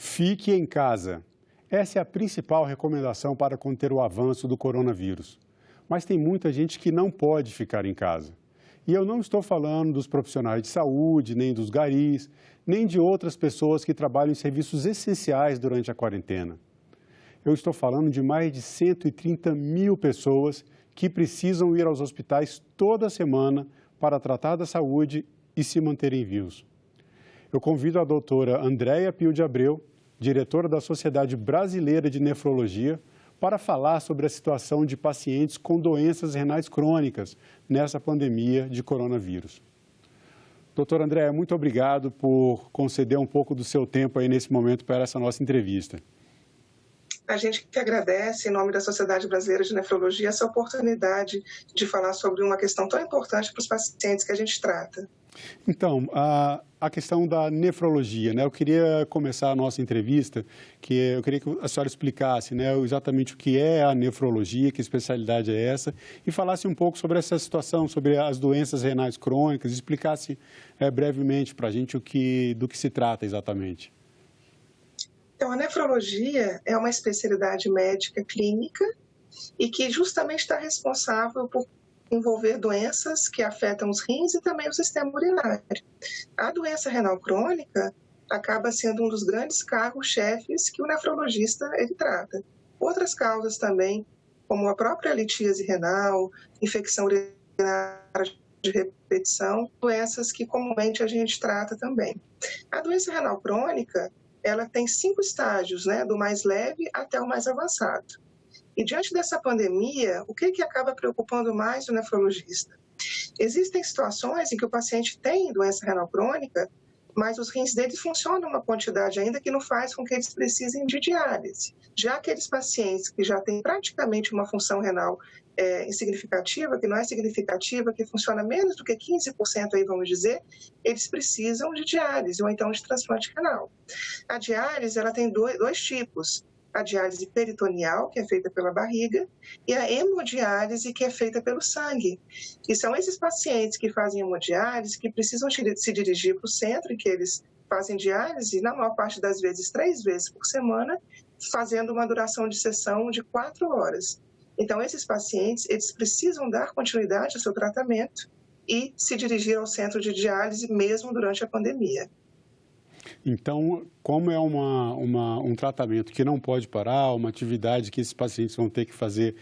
Fique em casa. Essa é a principal recomendação para conter o avanço do coronavírus. Mas tem muita gente que não pode ficar em casa. E eu não estou falando dos profissionais de saúde, nem dos garis, nem de outras pessoas que trabalham em serviços essenciais durante a quarentena. Eu estou falando de mais de 130 mil pessoas que precisam ir aos hospitais toda semana para tratar da saúde e se manterem vivos. Eu convido a doutora Andréia Pio de Abreu, diretora da Sociedade Brasileira de Nefrologia, para falar sobre a situação de pacientes com doenças renais crônicas nessa pandemia de coronavírus. Doutora Andréia, muito obrigado por conceder um pouco do seu tempo aí nesse momento para essa nossa entrevista. A gente que agradece, em nome da Sociedade Brasileira de Nefrologia, essa oportunidade de falar sobre uma questão tão importante para os pacientes que a gente trata. Então, a questão da nefrologia, né? Eu queria começar a nossa entrevista, eu queria que a senhora explicasse, né, exatamente o que é a nefrologia, que especialidade é essa, e falasse um pouco sobre essa situação, sobre as doenças renais crônicas, explicasse brevemente para a gente do que se trata exatamente. Então, a nefrologia é uma especialidade médica clínica e que justamente está responsável por envolver doenças que afetam os rins e também o sistema urinário. A doença renal crônica acaba sendo um dos grandes cargos-chefes que o nefrologista ele trata. Outras causas também, como a própria litíase renal, infecção urinária de repetição, doenças que comumente a gente trata também. A doença renal crônica, ela tem 5 estágios, né, do mais leve até o mais avançado. E diante dessa pandemia, o que acaba preocupando mais o nefrologista? Existem situações em que o paciente tem doença renal crônica, mas os rins deles funcionam uma quantidade ainda que não faz com que eles precisem de diálise. Já aqueles pacientes que já têm praticamente uma função renal insignificativa, que não é significativa, que funciona menos do que 15%, aí vamos dizer, eles precisam de diálise ou então de transplante renal. A diálise ela tem dois tipos. A diálise peritoneal, que é feita pela barriga, e a hemodiálise, que é feita pelo sangue. E são esses pacientes que fazem hemodiálise que precisam se dirigir para o centro em que eles fazem diálise, na maior parte das vezes 3 vezes por semana, fazendo uma duração de sessão de 4 horas. Então, esses pacientes, eles precisam dar continuidade ao seu tratamento e se dirigir ao centro de diálise mesmo durante a pandemia. Então, como é um tratamento que não pode parar, uma atividade que esses pacientes vão ter que fazer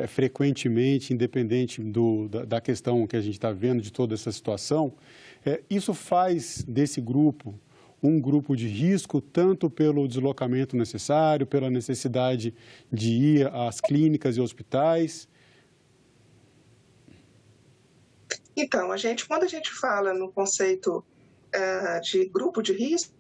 frequentemente, independente da questão que a gente está vendo de toda essa situação, isso faz desse grupo um grupo de risco, tanto pelo deslocamento necessário, pela necessidade de ir às clínicas e hospitais? Então, quando a gente fala no conceito de grupo de risco,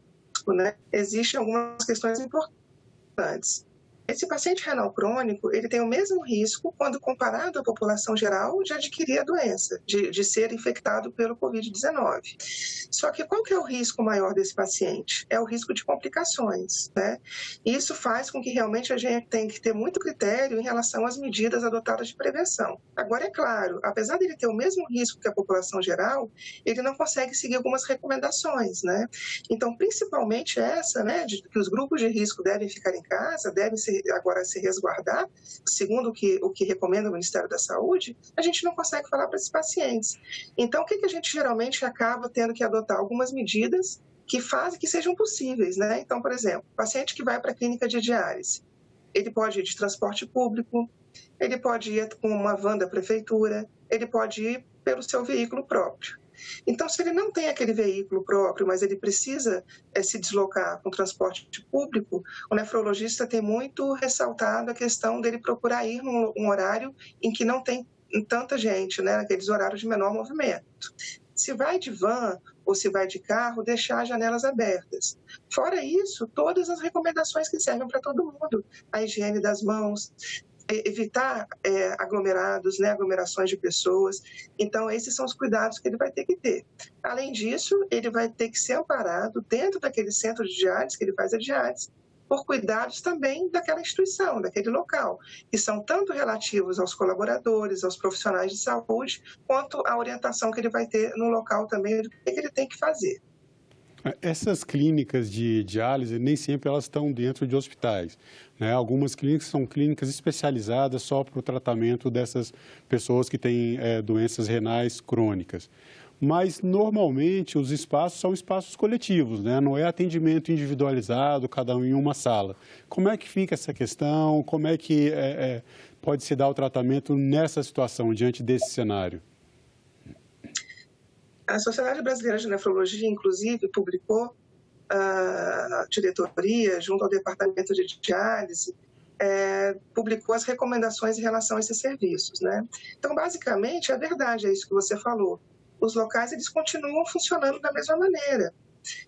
né, existem algumas questões importantes. Esse paciente renal crônico, ele tem o mesmo risco quando comparado à população geral de adquirir a doença, de ser infectado pelo Covid-19. Só que qual que é o risco maior desse paciente? É o risco de complicações, né? Isso faz com que realmente a gente tenha que ter muito critério em relação às medidas adotadas de prevenção. Agora, é claro, apesar de ele ter o mesmo risco que a população geral, ele não consegue seguir algumas recomendações, né? Então, principalmente essa, né, de que os grupos de risco devem ficar em casa, devem agora se resguardar, segundo o que recomenda o Ministério da Saúde, a gente não consegue falar para esses pacientes. Então, o que a gente geralmente acaba tendo que adotar? Algumas medidas que sejam possíveis, né? Então, por exemplo, paciente que vai para a clínica de diálise, ele pode ir de transporte público, ele pode ir com uma van da prefeitura, ele pode ir pelo seu veículo próprio. Então, se ele não tem aquele veículo próprio, mas ele precisa se deslocar com transporte público, o nefrologista tem muito ressaltado a questão dele procurar ir num horário em que não tem tanta gente, né, naqueles horários de menor movimento. Se vai de van ou se vai de carro, deixar as janelas abertas. Fora isso, todas as recomendações que servem para todo mundo. A higiene das mãos, evitar aglomerados, né, aglomerações de pessoas. Então, esses são os cuidados que ele vai ter que ter. Além disso, ele vai ter que ser amparado dentro daquele centro de diálise, que ele faz a diálise, por cuidados também daquela instituição, daquele local, que são tanto relativos aos colaboradores, aos profissionais de saúde, quanto à orientação que ele vai ter no local também do que ele tem que fazer. Essas clínicas de diálise, nem sempre elas estão dentro de hospitais, né? Algumas clínicas são clínicas especializadas só para o tratamento dessas pessoas que têm doenças renais crônicas. Mas, normalmente, os espaços são espaços coletivos, né? Não é atendimento individualizado, cada um em uma sala. Como é que fica essa questão? Como é que pode se dar o tratamento nessa situação, diante desse cenário? A Sociedade Brasileira de Nefrologia, inclusive, publicou a diretoria, junto ao Departamento de Diálise, publicou as recomendações em relação a esses serviços, né? Então, basicamente, é verdade, é isso que você falou. Os locais, eles continuam funcionando da mesma maneira.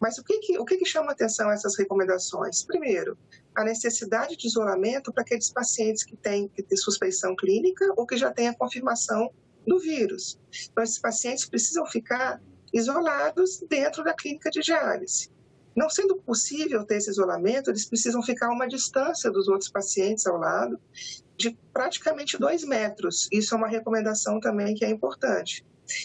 Mas o que chama atenção a essas recomendações? Primeiro, a necessidade de isolamento para aqueles pacientes que têm suspeição clínica ou que já têm a confirmação do vírus. Então, esses pacientes precisam ficar isolados dentro da clínica de diálise. Não sendo possível ter esse isolamento, eles precisam ficar a uma distância dos outros pacientes ao lado, de praticamente 2 metros. Isso é uma recomendação também que é importante.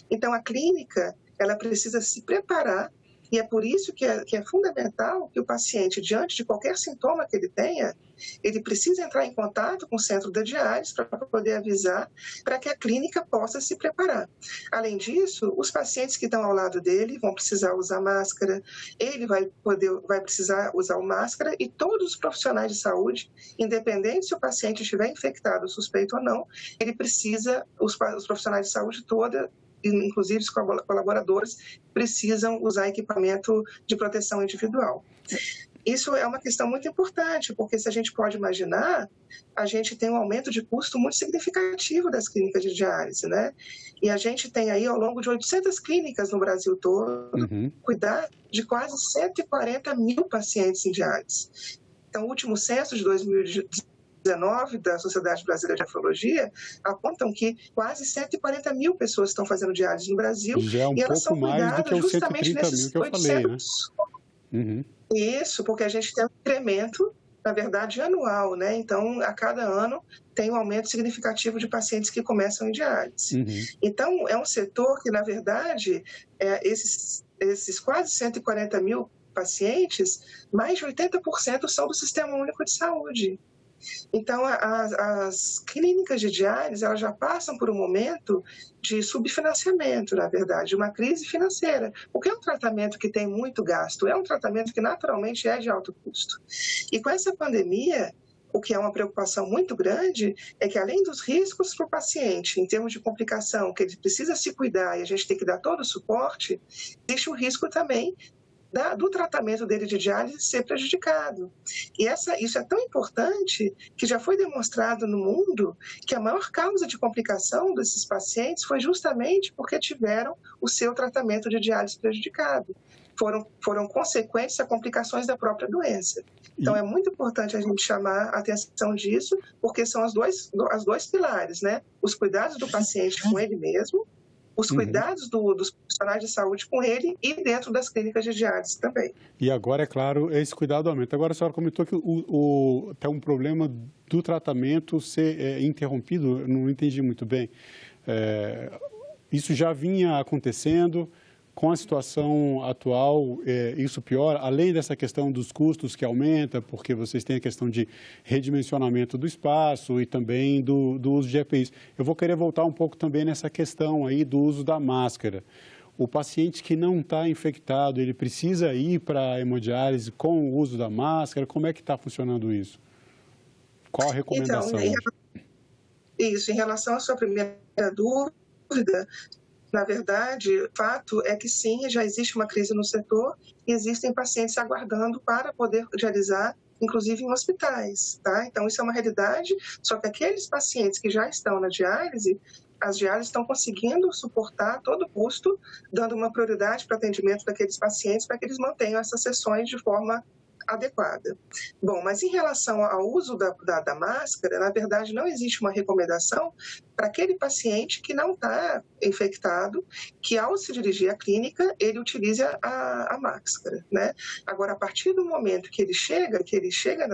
Então, a clínica, ela precisa se preparar, e é por isso que é fundamental que o paciente, diante de qualquer sintoma que ele tenha, ele precisa entrar em contato com o centro da diálise para poder avisar, para que a clínica possa se preparar. Além disso, os pacientes que estão ao lado dele vão precisar usar máscara, ele vai precisar usar máscara, e todos os profissionais de saúde, independente se o paciente estiver infectado, suspeito ou não, ele precisa, os profissionais de saúde toda, inclusive os colaboradores, precisam usar equipamento de proteção individual. Isso é uma questão muito importante, porque se a gente pode imaginar, a gente tem um aumento de custo muito significativo das clínicas de diálise, né? E a gente tem aí, ao longo de 800 clínicas no Brasil todo, cuidar de quase 140 mil pacientes em diálise. Então, o último censo de 2019 da Sociedade Brasileira de Nefrologia apontam que quase 140 mil pessoas estão fazendo diálise no Brasil. Já é um e elas pouco são mais do que cuidadas os justamente 130 mil nesses que eu falei, né? Isso, porque a gente tem um incremento, na verdade, anual, né? Então, a cada ano tem um aumento significativo de pacientes que começam em diálise. Então, é um setor que, na verdade, esses quase 140 mil pacientes, mais de 80% são do Sistema Único de Saúde. Então, as clínicas de diálise, elas já passam por um momento de subfinanciamento, na verdade, uma crise financeira, porque é um tratamento que tem muito gasto, é um tratamento que naturalmente é de alto custo. E com essa pandemia, o que é uma preocupação muito grande é que, além dos riscos para o paciente, em termos de complicação, que ele precisa se cuidar e a gente tem que dar todo o suporte, existe o risco também do tratamento dele de diálise ser prejudicado. E isso é tão importante que já foi demonstrado no mundo que a maior causa de complicação desses pacientes foi justamente porque tiveram o seu tratamento de diálise prejudicado. Foram consequentes a complicações da própria doença. Então, é muito importante a gente chamar a atenção disso, porque são os dois pilares, né? Os cuidados do paciente com ele mesmo, os cuidados dos profissionais de saúde com ele e dentro das clínicas de diálise também. E agora, é claro, esse cuidado aumenta. Agora, a senhora comentou que tem um problema do tratamento ser interrompido, eu não entendi muito bem. Isso já vinha acontecendo. Com a situação atual, isso piora, além dessa questão dos custos que aumenta, porque vocês têm a questão de redimensionamento do espaço e também do uso de EPIs. Eu vou querer voltar um pouco também nessa questão aí do uso da máscara. O paciente que não está infectado, ele precisa ir para a hemodiálise com o uso da máscara? Como é que está funcionando isso? Qual a recomendação? Então, em relação à sua primeira dúvida, na verdade, o fato é que sim, já existe uma crise no setor e existem pacientes aguardando para poder dialisar, inclusive em hospitais, tá? Então, isso é uma realidade, só que aqueles pacientes que já estão na diálise, as diálises estão conseguindo suportar todo o custo, dando uma prioridade para o atendimento daqueles pacientes para que eles mantenham essas sessões de forma adequada. Bom, mas em relação ao uso da máscara, na verdade, não existe uma recomendação para aquele paciente que não está infectado, que ao se dirigir à clínica, ele utilize a máscara, né? Agora, a partir do momento que ele chega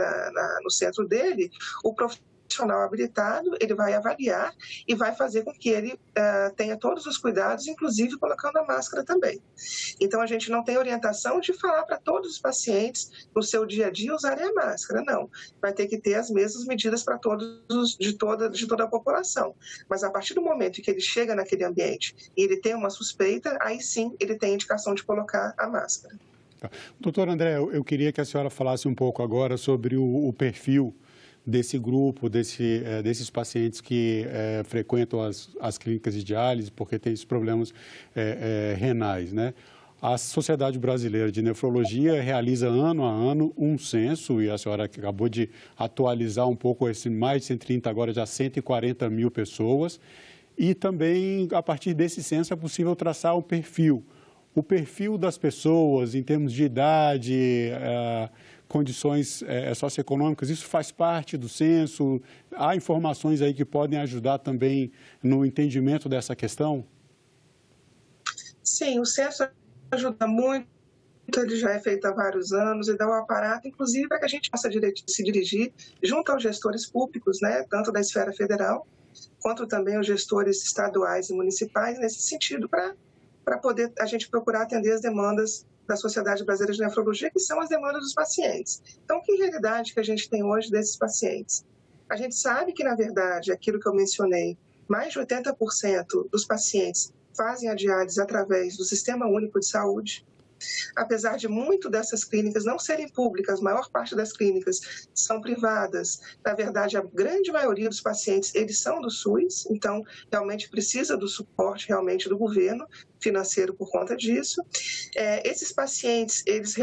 no centro dele, o profissional profissional habilitado, ele vai avaliar e vai fazer com que ele tenha todos os cuidados, inclusive colocando a máscara também. Então, a gente não tem orientação de falar para todos os pacientes no seu dia a dia usarem a máscara, não. Vai ter que ter as mesmas medidas para todos, de toda a população. Mas a partir do momento em que ele chega naquele ambiente e ele tem uma suspeita, aí sim ele tem indicação de colocar a máscara. Doutor André, eu queria que a senhora falasse um pouco agora sobre o perfil desse grupo, desses pacientes que frequentam as clínicas de diálise porque têm esses problemas renais, né? A Sociedade Brasileira de Nefrologia realiza ano a ano um censo, e a senhora acabou de atualizar um pouco esse mais de 130, agora já 140 mil pessoas, e também, a partir desse censo, é possível traçar o perfil das pessoas em termos de idade, condições socioeconômicas. Isso faz parte do censo? Há informações aí que podem ajudar também no entendimento dessa questão? Sim, o censo ajuda muito, ele já é feito há vários anos e dá um aparato, inclusive, para que a gente possa se dirigir junto aos gestores públicos, né, tanto da esfera federal, quanto também os gestores estaduais e municipais, nesse sentido, para poder a gente procurar atender as demandas da Sociedade Brasileira de Nefrologia, que são as demandas dos pacientes. Então, que realidade que a gente tem hoje desses pacientes? A gente sabe que, na verdade, aquilo que eu mencionei, mais de 80% dos pacientes fazem a diálise através do Sistema Único de Saúde. Apesar de muito dessas clínicas não serem públicas, a maior parte das clínicas são privadas. Na verdade, a grande maioria dos pacientes, eles são do SUS, então realmente precisa do suporte realmente do governo financeiro por conta disso. Esses pacientes, eles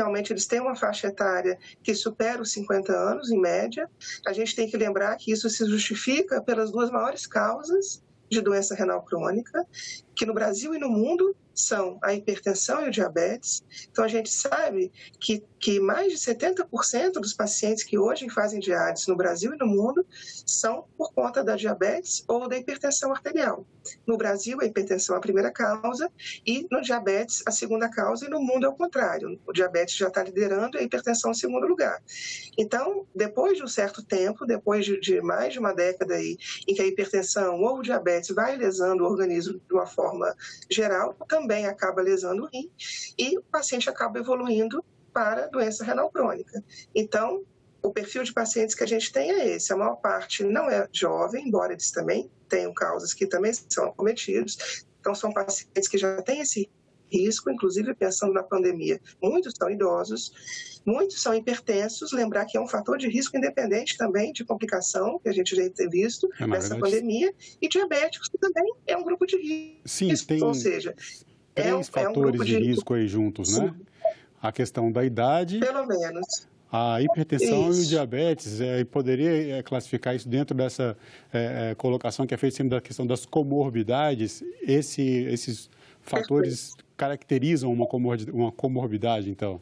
têm uma faixa etária que supera os 50 anos, em média. A gente tem que lembrar que isso se justifica pelas duas maiores causas de doença renal crônica, que no Brasil e no mundo são a hipertensão e o diabetes. Então, a gente sabe que mais de 70% dos pacientes que hoje fazem diálise no Brasil e no mundo são por conta da diabetes ou da hipertensão arterial. No Brasil, a hipertensão é a primeira causa e no diabetes a segunda causa, e no mundo é o contrário. O diabetes já está liderando e a hipertensão em segundo lugar. Então, depois de um certo tempo, depois de mais de uma década aí, em que a hipertensão ou o diabetes vai lesando o organismo de uma forma geral, também acaba lesando o rim e o paciente acaba evoluindo para doença renal crônica. Então, o perfil de pacientes que a gente tem é esse. A maior parte não é jovem, embora eles também tenham causas que também são acometidos. Então, são pacientes que já têm esse risco, inclusive pensando na pandemia. Muitos são idosos, muitos são hipertensos. Lembrar que é um fator de risco independente também de complicação, que a gente já tem visto nessa pandemia, e diabéticos, que também é um grupo de risco. Sim, tem ou seja, três fatores de risco aí juntos, né? A questão da idade, pelo menos, a hipertensão isso. E o diabetes. Poderia classificar isso dentro dessa colocação que é feita sempre da questão das comorbidades. Esses fatores caracterizam uma comorbidade, então?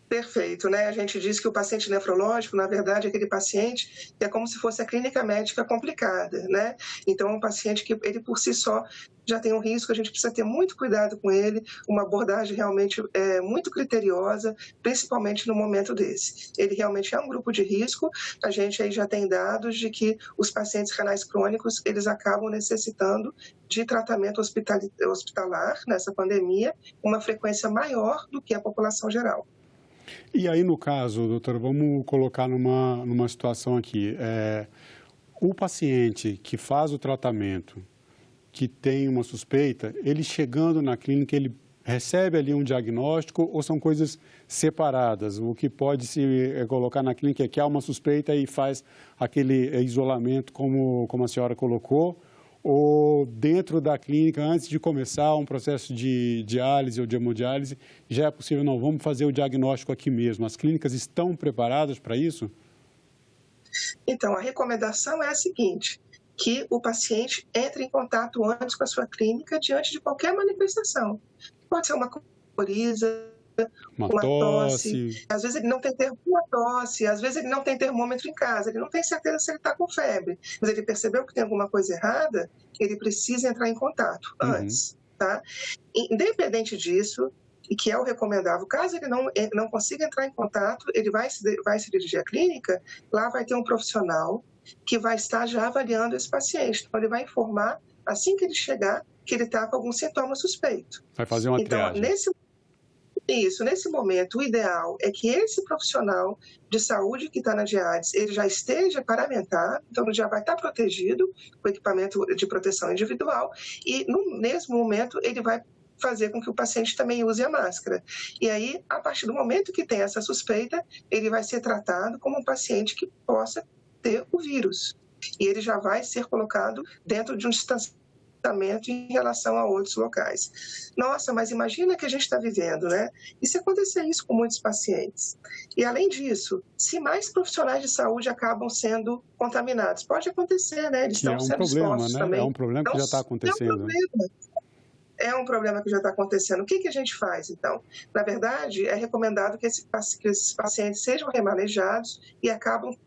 Perfeito, né? A gente diz que o paciente nefrológico, na verdade, é aquele paciente que é como se fosse a clínica médica complicada, né? Então, é um paciente que ele por si só já tem um risco, a gente precisa ter muito cuidado com ele, uma abordagem realmente muito criteriosa, principalmente no momento desse. Ele realmente é um grupo de risco, a gente aí já tem dados de que os pacientes renais crônicos, eles acabam necessitando de tratamento hospitalar nessa pandemia, uma frequência maior do que a população geral. E aí, no caso, doutora, vamos colocar numa situação aqui. O paciente que faz o tratamento, que tem uma suspeita, ele chegando na clínica, ele recebe ali um diagnóstico ou são coisas separadas? O que pode se colocar na clínica é que há uma suspeita e faz aquele isolamento, como a senhora colocou, ou dentro da clínica, antes de começar um processo de diálise ou de hemodiálise, já é possível, não, vamos fazer o diagnóstico aqui mesmo. As clínicas estão preparadas para isso? Então, a recomendação é a seguinte, que o paciente entre em contato antes com a sua clínica diante de qualquer manifestação. Pode ser uma coriza, uma tosse, às vezes ele não tem uma tosse, às vezes ele não tem termômetro em casa, ele não tem certeza se ele está com febre, mas ele percebeu que tem alguma coisa errada, ele precisa entrar em contato antes, tá? Independente disso, e que é o recomendável. Caso ele não consiga entrar em contato, ele vai se dirigir à clínica, lá vai ter um profissional que vai estar já avaliando esse paciente. Então, ele vai informar, assim que ele chegar, que ele está com algum sintoma suspeito. Vai fazer uma triagem. Nesse momento, o ideal é que esse profissional de saúde que está na diálise, ele já esteja paramentado, então ele já vai estar protegido com equipamento de proteção individual e, no mesmo momento, ele vai fazer com que o paciente também use a máscara. E aí, a partir do momento que tem essa suspeita, ele vai ser tratado como um paciente que possa ter o vírus. E ele já vai ser colocado dentro de um distanciamento em relação a outros locais. Nossa, mas imagina que a gente está vivendo, né? E se acontecer isso com muitos pacientes? E além disso, se mais profissionais de saúde acabam sendo contaminados, pode acontecer, né? Eles estão sendo expostos também. É um problema que já está acontecendo. É um problema que já está acontecendo. O que a gente faz, então? Na verdade, é recomendado que esses pacientes sejam remanejados e acabem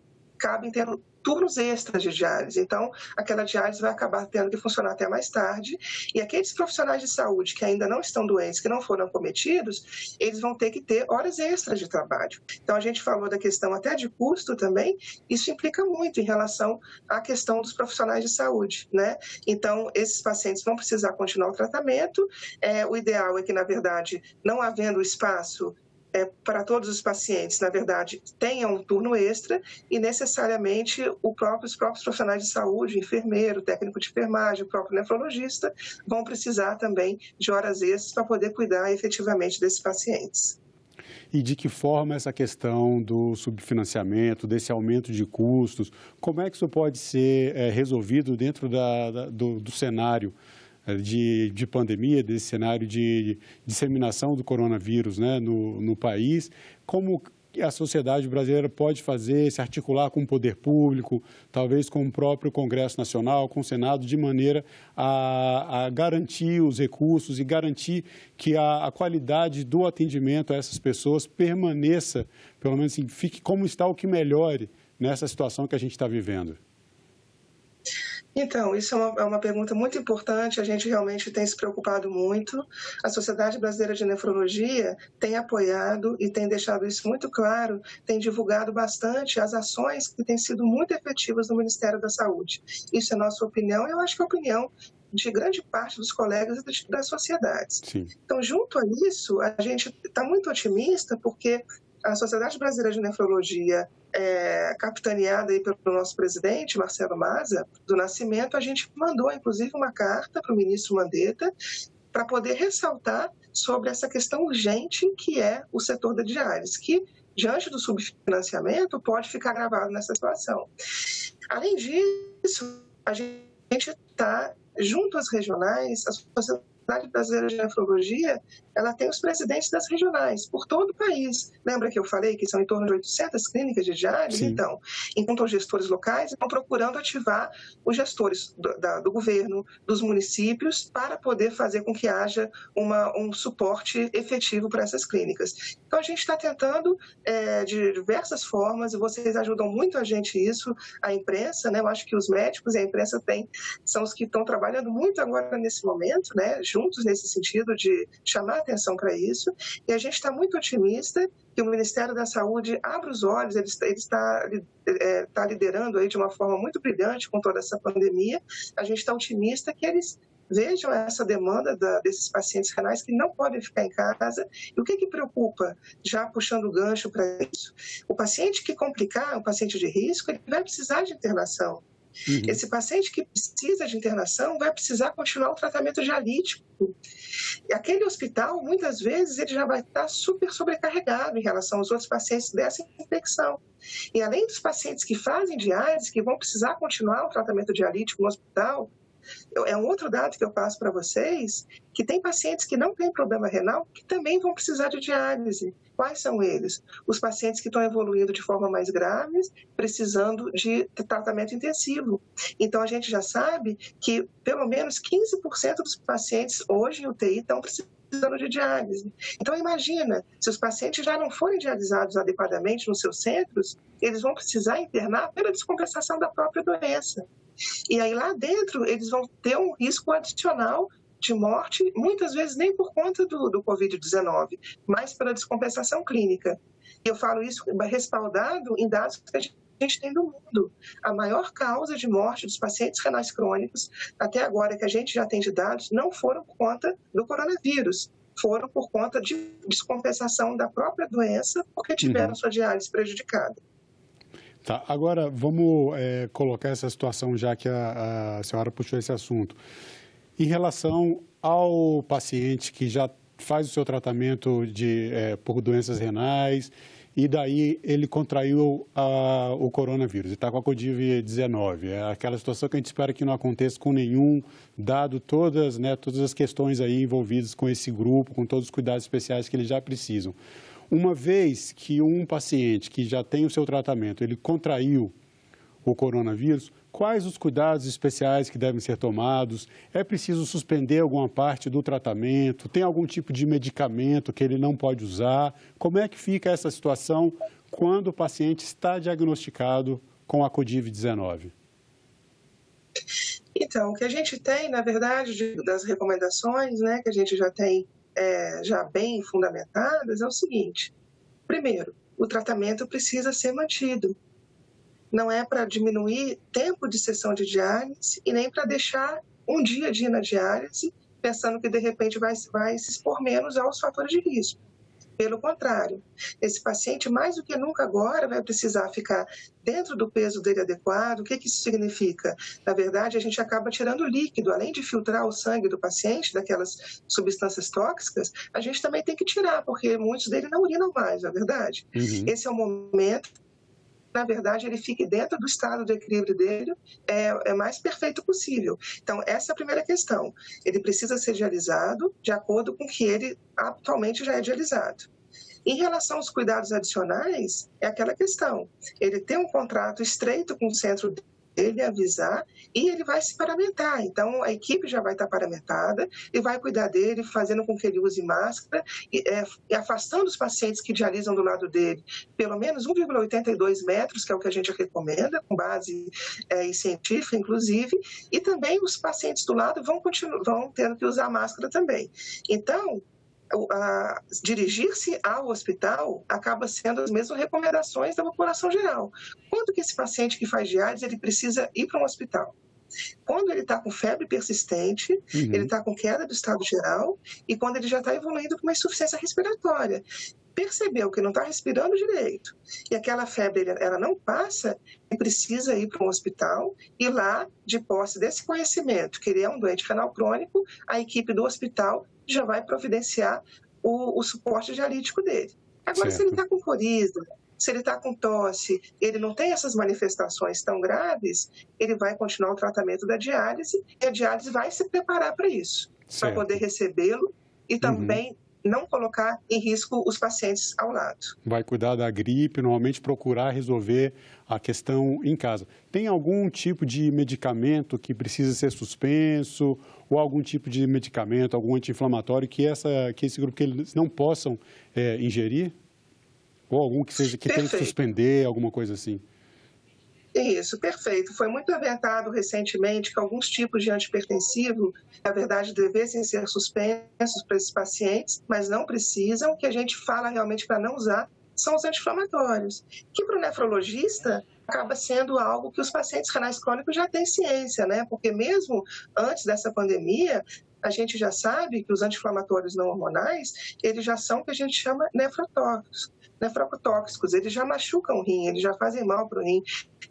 tendo turnos extras de diálise. Então, aquela diálise vai acabar tendo que funcionar até mais tarde e aqueles profissionais de saúde que ainda não estão doentes, que não foram acometidos, eles vão ter que ter horas extras de trabalho. Então, a gente falou da questão até de custo também, isso implica muito em relação à questão dos profissionais de saúde, né? Então, esses pacientes vão precisar continuar o tratamento. O ideal é que, na verdade, não havendo espaço para todos os pacientes, na verdade, tenham um turno extra e necessariamente os próprios profissionais de saúde, enfermeiro, técnico de enfermagem, o próprio nefrologista, vão precisar também de horas extras para poder cuidar efetivamente desses pacientes. E de que forma essa questão do subfinanciamento, desse aumento de custos, como é que isso pode ser resolvido dentro do cenário de pandemia, desse cenário de disseminação do coronavírus, né, no país? Como a sociedade brasileira pode fazer, se articular com o poder público, talvez com o próprio Congresso Nacional, com o Senado, de maneira a garantir os recursos e garantir que a qualidade do atendimento a essas pessoas permaneça, pelo menos assim, fique como está, o que melhore nessa situação que a gente está vivendo? Então, isso é uma pergunta muito importante, a gente realmente tem se preocupado muito. A Sociedade Brasileira de Nefrologia tem apoiado e tem deixado isso muito claro, tem divulgado bastante as ações que têm sido muito efetivas no Ministério da Saúde. Isso é nossa opinião, eu acho que é a opinião de grande parte dos colegas e das sociedades. Sim. Então, junto a isso, a gente está muito otimista, porque a Sociedade Brasileira de Nefrologia, capitaneada aí pelo nosso presidente, Marcelo Maza, do Nascimento, a gente mandou, inclusive, uma carta para o ministro Mandetta para poder ressaltar sobre essa questão urgente que é o setor da diálise, que, diante do subfinanciamento, pode ficar gravado nessa situação. Além disso, a gente está, junto às regionais, a Sociedade Brasileira de Nefrologia, ela tem os presidentes das regionais por todo o país. Lembra que eu falei que são em torno de 800 clínicas de diálise? Sim. Então, enquanto os gestores locais estão procurando ativar os gestores do governo, dos municípios, para poder fazer com que haja um suporte efetivo para essas clínicas. Então, a gente está tentando de diversas formas, e vocês ajudam muito a gente isso, a imprensa, né? Eu acho que os médicos e a imprensa são os que estão trabalhando muito agora nesse momento, né? Juntos nesse sentido de chamar atenção para isso, e a gente está muito otimista que o Ministério da Saúde abra os olhos, ele está liderando aí de uma forma muito brilhante com toda essa pandemia. A gente está otimista que eles vejam essa demanda desses pacientes renais que não podem ficar em casa. E o que preocupa, já puxando o gancho para isso? O paciente que complicar, o paciente de risco, ele vai precisar de internação. Uhum. Esse paciente que precisa de internação vai precisar continuar o tratamento dialítico. E aquele hospital, muitas vezes, ele já vai estar super sobrecarregado em relação aos outros pacientes dessa infecção. E além dos pacientes que fazem diálise, que vão precisar continuar o tratamento dialítico no hospital, é um outro dado que eu passo para vocês, que tem pacientes que não têm problema renal que também vão precisar de diálise. Quais são eles? Os pacientes que estão evoluindo de forma mais grave, precisando de tratamento intensivo. Então, a gente já sabe que pelo menos 15% dos pacientes hoje em UTI estão precisando de diálise. Então, imagina, se os pacientes já não forem dialisados adequadamente nos seus centros, eles vão precisar internar pela descompensação da própria doença. E aí lá dentro eles vão ter um risco adicional de morte, muitas vezes nem por conta do Covid-19, mas pela descompensação clínica. E eu falo isso respaldado em dados que a gente tem do mundo. A maior causa de morte dos pacientes renais crônicos, até agora que a gente já tem de dados, não foram por conta do coronavírus, foram por conta de descompensação da própria doença, porque tiveram sua diálise prejudicada. Tá, agora vamos colocar essa situação, já que a senhora puxou esse assunto. Em relação ao paciente que já faz o seu tratamento por doenças renais e daí ele contraiu o coronavírus e está com a Covid-19. É aquela situação que a gente espera que não aconteça com nenhum, dado todas as questões aí envolvidas com esse grupo, com todos os cuidados especiais que eles já precisam. Uma vez que um paciente que já tem o seu tratamento, ele contraiu o coronavírus, quais os cuidados especiais que devem ser tomados? É preciso suspender alguma parte do tratamento? Tem algum tipo de medicamento que ele não pode usar? Como é que fica essa situação quando o paciente está diagnosticado com a Covid-19? Então, o que a gente tem, na verdade, das recomendações, né, que a gente já tem já bem fundamentadas, é o seguinte. Primeiro, o tratamento precisa ser mantido. Não é para diminuir tempo de sessão de diálise e nem para deixar um dia de ir na diálise pensando que, de repente, vai se expor menos aos fatores de risco. Pelo contrário, esse paciente, mais do que nunca agora, vai precisar ficar dentro do peso dele adequado. O que isso significa? Na verdade, a gente acaba tirando líquido. Além de filtrar o sangue do paciente, daquelas substâncias tóxicas, a gente também tem que tirar, porque muitos dele não urinam mais, na verdade. Esse é o momento, na verdade, ele fique dentro do estado de equilíbrio dele, mais perfeito possível. Então, essa é a primeira questão. Ele precisa ser dialisado de acordo com o que ele atualmente já é dialisado. Em relação aos cuidados adicionais, é aquela questão. Ele tem um contrato estreito com o centro dele, avisar, e ele vai se paramentar. Então, a equipe já vai estar paramentada e vai cuidar dele, fazendo com que ele use máscara e afastando os pacientes que dialisam do lado dele pelo menos 1,82 metros, que é o que a gente recomenda, com base científica, inclusive, e também os pacientes do lado vão tendo que usar máscara também. Então, dirigir-se ao hospital acaba sendo as mesmas recomendações da população geral. Quando que esse paciente que faz diálise, ele precisa ir para um hospital? Quando ele está com febre persistente, ele está com queda do estado geral e quando ele já está evoluindo com uma insuficiência respiratória. Percebeu que não está respirando direito e aquela febre ela não passa, ele precisa ir para um hospital e lá, de posse desse conhecimento, que ele é um doente renal crônico, a equipe do hospital já vai providenciar o suporte dialítico dele. Agora, se ele está com coriza, se ele está com tosse, ele não tem essas manifestações tão graves, ele vai continuar o tratamento da diálise e a diálise vai se preparar para isso, para poder recebê-lo e também não colocar em risco os pacientes ao lado. Vai cuidar da gripe, normalmente procurar resolver a questão em casa. Tem algum tipo de medicamento que precisa ser suspenso ou algum tipo de medicamento, algum anti-inflamatório que esse grupo que eles não possam ingerir? Ou algum que tenha que suspender, alguma coisa assim? Isso, perfeito. Foi muito aventado recentemente que alguns tipos de antihipertensivo, na verdade, devessem ser suspensos para esses pacientes, mas não precisam. O que a gente fala realmente para não usar são os anti-inflamatórios, que para o nefrologista acaba sendo algo que os pacientes renais crônicos já têm ciência, né? Porque mesmo antes dessa pandemia, a gente já sabe que os anti-inflamatórios não hormonais, eles já são o que a gente chama nefrotóxicos, eles já machucam o rim, eles já fazem mal para o rim.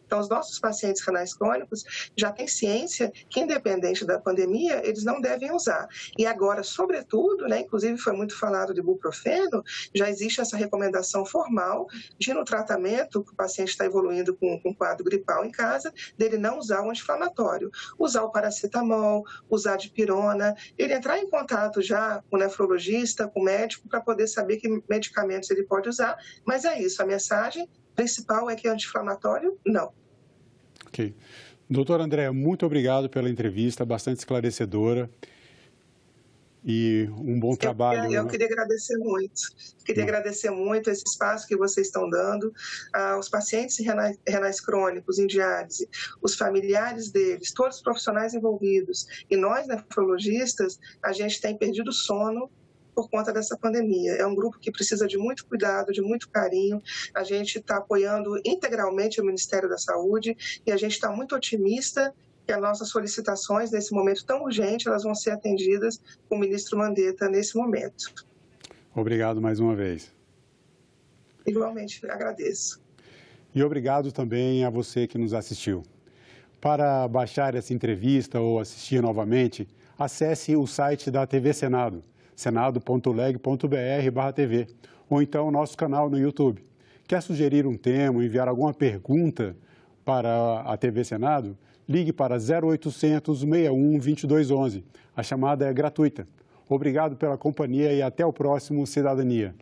Então, os nossos pacientes renais crônicos já têm ciência que, independente da pandemia, eles não devem usar. E agora, sobretudo, né, inclusive foi muito falado de ibuprofeno, já existe essa recomendação formal de, no tratamento, que o paciente está evoluindo com um quadro gripal em casa, dele não usar o anti-inflamatório. Usar o paracetamol, usar a dipirona, ele entrar em contato já com o nefrologista, com o médico, para poder saber que medicamentos ele pode usar. Mas é isso, a mensagem principal é que anti-inflamatório, não. Ok. Doutor André, muito obrigado pela entrevista, bastante esclarecedora. e um bom trabalho. Eu queria agradecer muito. Queria agradecer muito esse espaço que vocês estão dando aos pacientes renais crônicos em diálise, os familiares deles, todos os profissionais envolvidos. E nós, nefrologistas, a gente tem perdido sono por conta dessa pandemia. É um grupo que precisa de muito cuidado, de muito carinho. A gente está apoiando integralmente o Ministério da Saúde e a gente está muito otimista que as nossas solicitações, nesse momento tão urgente, elas vão ser atendidas com o ministro Mandetta nesse momento. Obrigado mais uma vez. Igualmente, agradeço. E obrigado também a você que nos assistiu. Para baixar essa entrevista ou assistir novamente, acesse o site da TV Senado, senado.leg.br/TV, ou então o nosso canal no YouTube. Quer sugerir um tema, enviar alguma pergunta para a TV Senado? Ligue para 0800 61 2211. A chamada é gratuita. Obrigado pela companhia e até o próximo Cidadania.